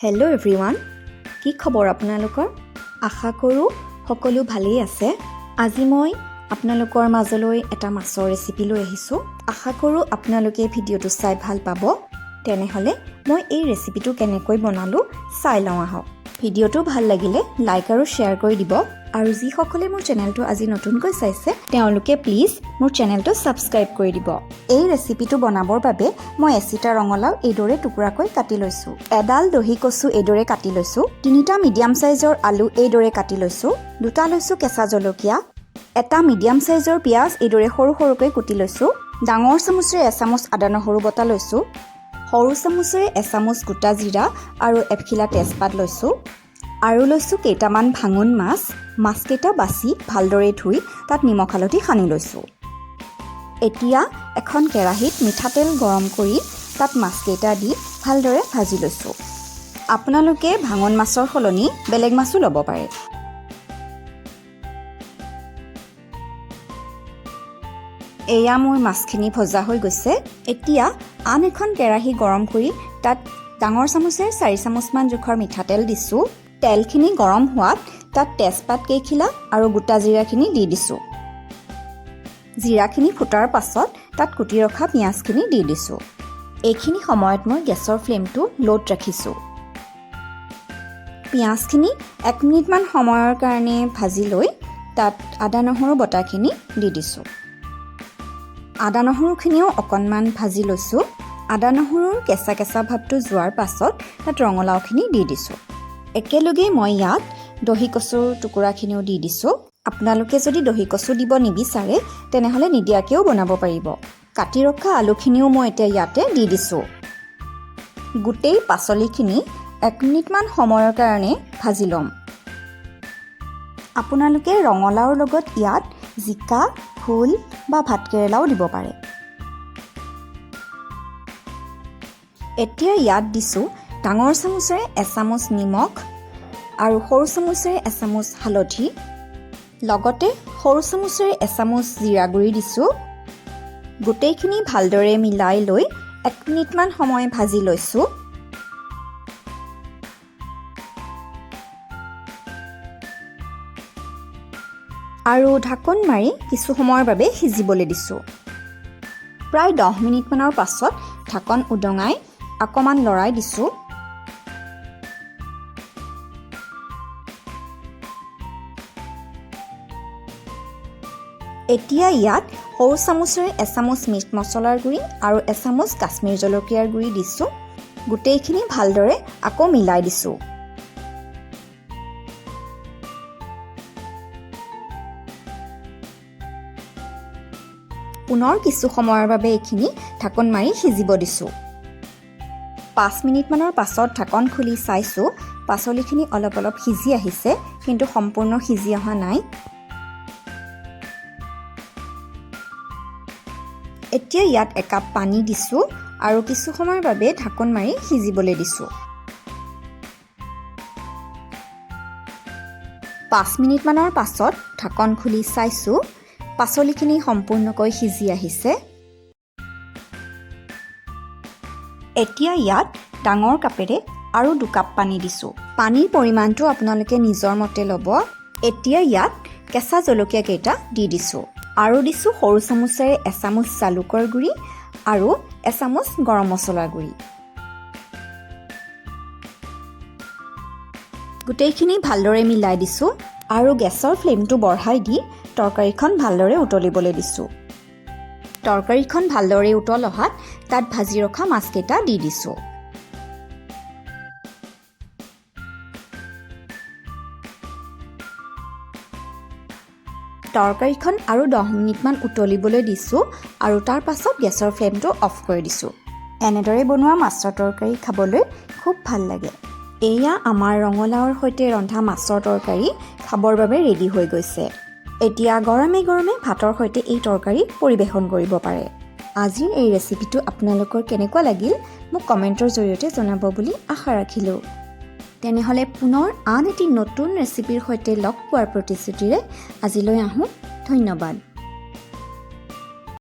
Hello' everyone, কি খবৰ আপোনালোকৰ? আশা কৰোঁ সকলো ভালেই আছে। আজি মই আপোনালোকৰ মাজলৈ এটা মাছৰ ৰেচিপি লৈ আহিছোঁ। আশা কৰোঁ আপোনালোকে ভিডিঅ'টো চাই ভাল পাব। তেনেহ'লে মই এই ৰেচিপিটো কেনেকৈ বনালোঁ চাই লওঁ আহক। ভিডিঅ'টো ভাল লাগিলে লাইক আৰু শ্বেয়াৰ কৰি দিব। আৰু যিসকলে মোৰ চেনেলটো আজি নতুনকৈ চাইছে তেওঁলোকে প্লিজ মোৰ চেনেলটো ছাবস্ক্ৰাইব কৰি দিব। এই ৰেচিপিটো বনাবৰ বাবে মই 80টা ৰঙালাও এইদৰে টুকুৰাকৈ কাটি লৈছোঁ। এডাল দহি কচু এইদৰে কাটি লৈছোঁ। 3টা মিডিয়াম চাইজৰ আলু এইদৰে কাটি লৈছোঁ। 2টা লৈছোঁ কেঁচা জলকীয়া। এটা মিডিয়াম চাইজৰ পিঁয়াজ এইদৰে সৰু সৰুকৈ কুটি লৈছোঁ। ডাঙৰ চামুচেৰে এচামুচ আদা নহৰু বটা লৈছোঁ। সৰু চামুচেৰে এচামুচ গোটা জিৰা আৰু এখিলা তেজপাত লৈছোঁ। আৰু লৈছোঁ কেইটামান ভাঙোন মাছ। মাছকেইটা বাছি ভালদৰে ধুই তাত নিমখ হালধি সানি লৈছোঁ। এতিয়া এখন কেৰাহীত মিঠাতেল গৰম কৰি তাত মাছকেইটা দি ভালদৰে ভাজি লৈছোঁ। আপোনালোকে ভাঙোন মাছৰ সলনি বেলেগ মাছো ল'ব পাৰে। এয়া মোৰ মাছখিনি ভজা হৈ গৈছে। এতিয়া আন এখন কেৰাহী গৰম কৰি তাত ডাঙৰ চামুচেৰে 4 চামুচমান জোখৰ মিঠাতেল দিছোঁ। তেলখিনি গৰম হোৱাত তাত তেজপাত কেইখিলা আৰু গোটা জিৰাখিনি দি দিছোঁ। জিৰাখিনি ফুটাৰ পাছত তাত কুটি ৰখা পিঁয়াজখিনি দি দিছোঁ। এইখিনি সময়ত মই গেছৰ ফ্লেমটো ল'ত ৰাখিছোঁ। পিঁয়াজখিনি 1 মিনিটমান সময়ৰ কাৰণে ভাজি লৈ তাত আদা নহৰু বটাখিনি দি দিছোঁ। আদা নহৰুখিনিও অকণমান ভাজি লৈছোঁ। আদা নহৰুৰ কেঁচা কেঁচা ভাৱটো যোৱাৰ পাছত তাত ৰঙালাওখিনি দি দিছোঁ। একেলগেই মই ইয়াত দহি কচুৰ টুকুৰাখিনিও দি দিছোঁ। আপোনালোকে যদি দহি কচু দিব নিবিচাৰে তেনেহ'লে নিদিয়াকৈও বনাব পাৰিব। কাটি ৰখা আলুখিনিও মই এতিয়া ইয়াতে দি দিছোঁ। গোটেই পাচলিখিনি 1 মিনিটমান সময়ৰ কাৰণে ভাজি ল'ম। আপোনালোকে ৰঙালাওৰ লগত ইয়াত জিকা, ভোল বা ভাতকেৰেলাও দিব পাৰে। এতিয়া ইয়াত দিছোঁ ডাঙৰ চামুচেৰে এচামুচ নিমখ আৰু সৰু চামুচেৰে এচামুচ হালধি। লগতে সৰু চামুচেৰে এচামুচ জিৰা গুড়ি দিছোঁ। গোটেইখিনি ভালদৰে মিলাই লৈ 1 মিনিটমান সময় ভাজি লৈছোঁ। আৰু ঢাকোন মাৰি কিছু সময়ৰ বাবে সিজিবলৈ দিছোঁ। প্ৰায় 10 মিনিটমানৰ পাছত ঢাকন উদঙাই অকণমান লৰাই দিছোঁ। এতিয়া ইয়াত সৰু চামুচেৰে এচামুচ মিট মছলাৰ গুড়ি আৰু এচামুচ কাশ্মীৰ জলকীয়াৰ গুড়ি দিছোঁ। গোটেইখিনি ভালদৰে আকৌ মিলাই দিছোঁ। পুনৰ কিছু সময়ৰ বাবে এইখিনি ঢাকন মাৰি সিজিব দিছোঁ। 5 মিনিটমানৰ পাছত ঢাকন খুলি চাইছোঁ। পাচলিখিনি অলপ অলপ সিজি আহিছে, কিন্তু সম্পূৰ্ণ সিজি অহা নাই। এতিয়া ইয়াত 1 কাপ পানী দিছোঁ আৰু কিছু সময়ৰ বাবে ঢাকন মাৰি সিজিবলৈ দিছোঁ। 5 মিনিটমানৰ পাছত ঢাকন খুলি চাইছোঁ। পাচলিখিনি সম্পূৰ্ণকৈ সিজি আহিছে। এতিয়া ইয়াত ডাঙৰ কাপেৰে আৰু 2 কাপ পানী দিছোঁ। পানীৰ পৰিমাণটো আপোনালোকে নিজৰ মতে ল'ব। এতিয়া ইয়াত কেঁচা জলকীয়া কেইটা দি দিছোঁ। আৰু দিছোঁ সৰু চামুচেৰে এচামুচ জালুকৰ গুড়ি আৰু এচামুচ গৰম মছলাৰ গুড়ি। গোটেইখিনি ভালদৰে মিলাই দিছোঁ আৰু গেছৰ ফ্লেমটো বঢ়াই দি তৰকাৰীখন ভালদৰে উতলিবলৈ দিছোঁ। তৰকাৰীখন ভালদৰে উতল অহাত তাত ভাজি ৰখা মাছকেইটা দি দিছোঁ। তৰকাৰীখন আৰু 10 মিনিটমান উতলিবলৈ দিছোঁ আৰু তাৰ পাছত গেছৰ ফ্লেমটো অফ কৰি দিছোঁ। এনেদৰে বনোৱা মাছৰ তৰকাৰী খাবলৈ খুব ভাল লাগে। এয়া আমাৰ ৰঙালাওৰ সৈতে ৰন্ধা মাছৰ তৰকাৰী খাবৰ বাবে ৰেডি হৈ গৈছে। এতিয়া গৰমে গৰমে ভাতৰ সৈতে এই তৰকাৰী পৰিৱেশন কৰিব পাৰে। আজিৰ এই ৰেচিপিটো আপোনালোকৰ কেনেকুৱা লাগিল মোক কমেণ্টৰ জৰিয়তে জনাব বুলি আশা ৰাখিলোঁ। তেনেহ'লে পুনৰ আন এটি নতুন ৰেচিপিৰ সৈতে লগ পোৱাৰ প্ৰতিশ্ৰুতিৰে আজিলৈ আহোঁ। ধন্যবাদ।